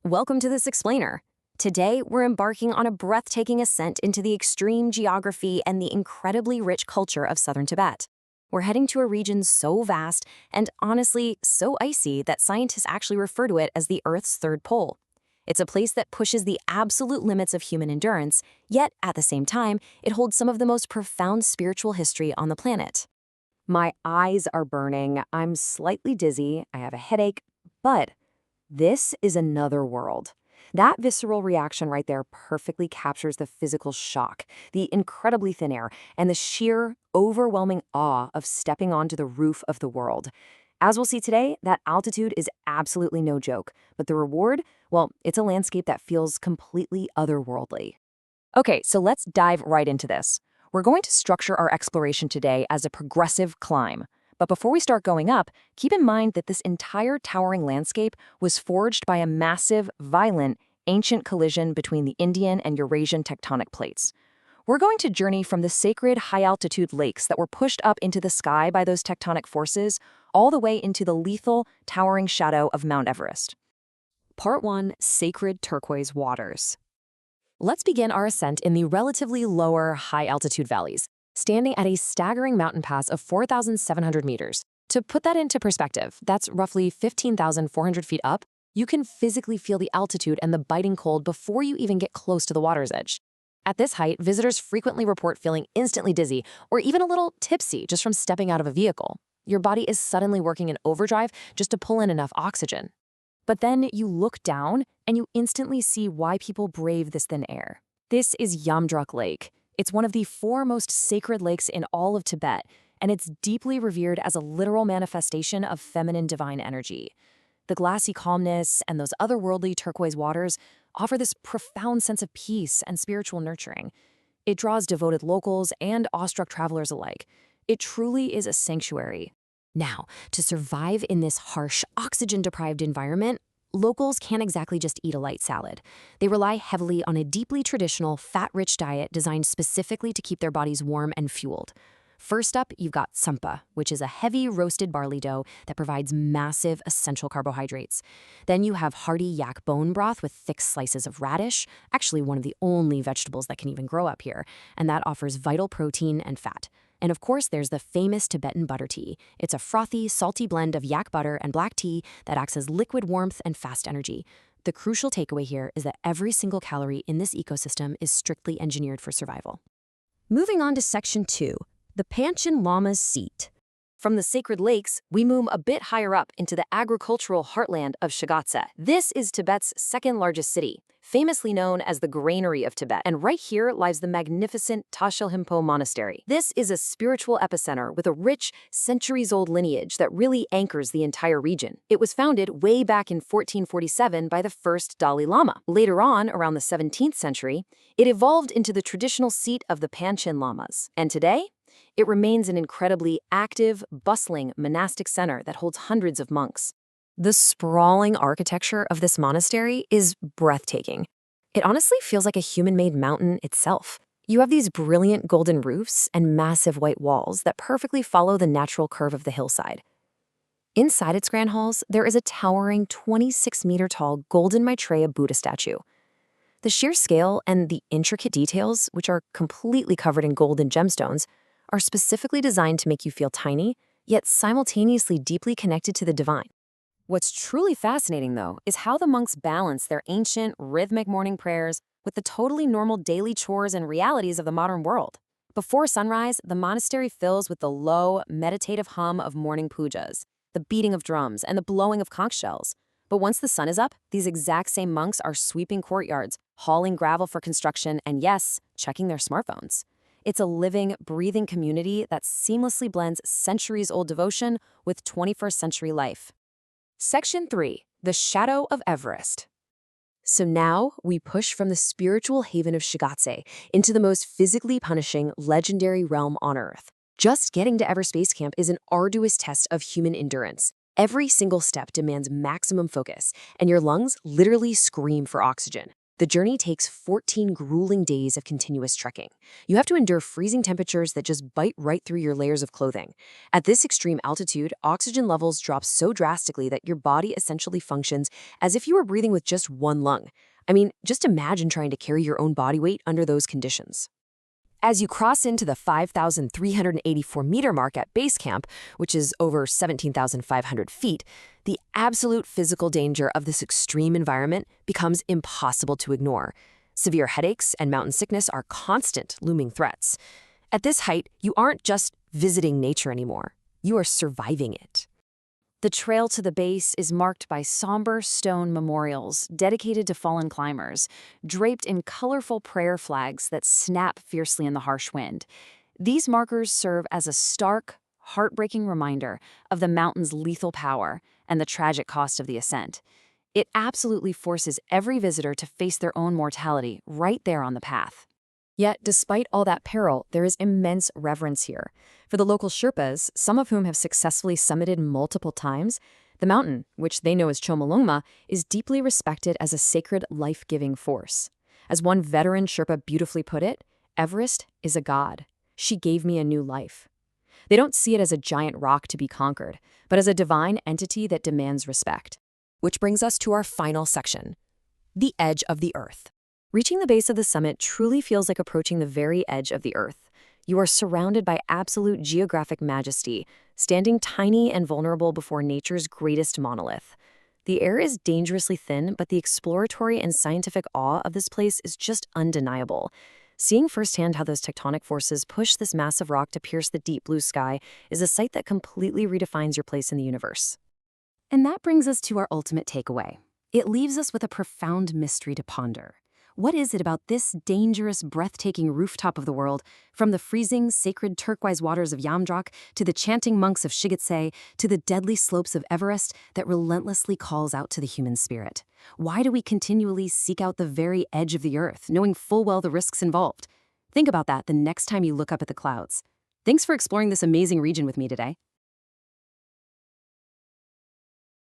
Welcome to this explainer. Today, we're embarking on a breathtaking ascent into the extreme geography and the incredibly rich culture of Southern Tibet. We're heading to a region so vast and honestly so icy that scientists actually refer to it as the Earth's third pole. It's a place that pushes the absolute limits of human endurance, yet at the same time, it holds some of the most profound spiritual history on the planet. My eyes are burning, I'm slightly dizzy, I have a headache, but this is another world. That visceral reaction right there perfectly captures the physical shock, the incredibly thin air, and the sheer, overwhelming awe of stepping onto the roof of the world. As we'll see today, that altitude is absolutely no joke, but the reward, well, it's a landscape that feels completely otherworldly. Okay, so let's dive right into this. We're going to structure our exploration today as a progressive climb. But before we start going up, keep in mind that this entire towering landscape was forged by a massive, violent, ancient collision between the Indian and Eurasian tectonic plates. We're going to journey from the sacred high-altitude lakes that were pushed up into the sky by those tectonic forces, all the way into the lethal, towering shadow of Mount Everest. Part 1. Sacred Turquoise Waters. Let's begin our ascent in the relatively lower, high-altitude valleys, standing at a staggering mountain pass of 4,700 meters. To put that into perspective, that's roughly 15,400 feet up. You can physically feel the altitude and the biting cold before you even get close to the water's edge. At this height, visitors frequently report feeling instantly dizzy or even a little tipsy just from stepping out of a vehicle. Your body is suddenly working in overdrive just to pull in enough oxygen. But then you look down and you instantly see why people brave this thin air. This is Yamdrok Lake. It's one of the 4 most sacred lakes in all of Tibet, and it's deeply revered as a literal manifestation of feminine divine energy. The glassy calmness and those otherworldly turquoise waters offer this profound sense of peace and spiritual nurturing. It draws devoted locals and awestruck travelers alike. It truly is a sanctuary. Now, to survive in this harsh, oxygen-deprived environment, locals can't exactly just eat a light salad. They rely heavily on a deeply traditional, fat-rich diet designed specifically to keep their bodies warm and fueled. First up, you've got tsampa, which is a heavy roasted barley dough that provides massive essential carbohydrates. Then you have hearty yak bone broth with thick slices of radish, actually one of the only vegetables that can even grow up here, and that offers vital protein and fat. And of course, there's the famous Tibetan butter tea. It's a frothy, salty blend of yak butter and black tea that acts as liquid warmth and fast energy. The crucial takeaway here is that every single calorie in this ecosystem is strictly engineered for survival. Moving on to Section 2, the Panchen Lamas seat. From the sacred lakes, we move a bit higher up into the agricultural heartland of Shigatse. This is Tibet's second largest city, famously known as the Granary of Tibet, and right here lies the magnificent Tashilhunpo Monastery. This is a spiritual epicenter with a rich, centuries-old lineage that really anchors the entire region. It was founded way back in 1447 by the first Dalai Lama. Later on, around the 17th century, it evolved into the traditional seat of the Panchen Lamas. And today, it remains an incredibly active, bustling monastic center that holds hundreds of monks. The sprawling architecture of this monastery is breathtaking. It honestly feels like a human-made mountain itself. You have these brilliant golden roofs and massive white walls that perfectly follow the natural curve of the hillside. Inside its grand halls, there is a towering 26-meter-tall golden Maitreya Buddha statue. The sheer scale and the intricate details, which are completely covered in gold and gemstones, are specifically designed to make you feel tiny, yet simultaneously deeply connected to the divine. What's truly fascinating, though, is how the monks balance their ancient, rhythmic morning prayers with the totally normal daily chores and realities of the modern world. Before sunrise, the monastery fills with the low, meditative hum of morning pujas, the beating of drums, and the blowing of conch shells. But once the sun is up, these exact same monks are sweeping courtyards, hauling gravel for construction, and yes, checking their smartphones. It's a living, breathing community that seamlessly blends centuries-old devotion with 21st century life. Section 3. The Shadow of Everest. So now we push from the spiritual haven of Shigatse into the most physically punishing, legendary realm on Earth. Just getting to Everest Base Camp is an arduous test of human endurance. Every single step demands maximum focus, and your lungs literally scream for oxygen. The journey takes 14 grueling days of continuous trekking. You have to endure freezing temperatures that just bite right through your layers of clothing. At this extreme altitude, oxygen levels drop so drastically that your body essentially functions as if you were breathing with just one lung. I mean, just imagine trying to carry your own body weight under those conditions. As you cross into the 5,384-meter mark at base camp, which is over 17,500 feet, the absolute physical danger of this extreme environment becomes impossible to ignore. Severe headaches and mountain sickness are constant looming threats. At this height, you aren't just visiting nature anymore. You are surviving it. The trail to the base is marked by somber stone memorials dedicated to fallen climbers, draped in colorful prayer flags that snap fiercely in the harsh wind. These markers serve as a stark, heartbreaking reminder of the mountain's lethal power and the tragic cost of the ascent. It absolutely forces every visitor to face their own mortality right there on the path. Yet, despite all that peril, there is immense reverence here. For the local Sherpas, some of whom have successfully summited multiple times, the mountain, which they know as Chomolungma, is deeply respected as a sacred, life-giving force. As one veteran Sherpa beautifully put it, Everest is a god. She gave me a new life. They don't see it as a giant rock to be conquered, but as a divine entity that demands respect. Which brings us to our final section, the edge of the earth. Reaching the base of the summit truly feels like approaching the very edge of the earth. You are surrounded by absolute geographic majesty, standing tiny and vulnerable before nature's greatest monolith. The air is dangerously thin, but the exploratory and scientific awe of this place is just undeniable. Seeing firsthand how those tectonic forces push this massive rock to pierce the deep blue sky is a sight that completely redefines your place in the universe. And that brings us to our ultimate takeaway. It leaves us with a profound mystery to ponder. What is it about this dangerous, breathtaking rooftop of the world, from the freezing, sacred turquoise waters of Yamdrok to the chanting monks of Shigatse to the deadly slopes of Everest, that relentlessly calls out to the human spirit? Why do we continually seek out the very edge of the earth, knowing full well the risks involved? Think about that the next time you look up at the clouds. Thanks for exploring this amazing region with me today.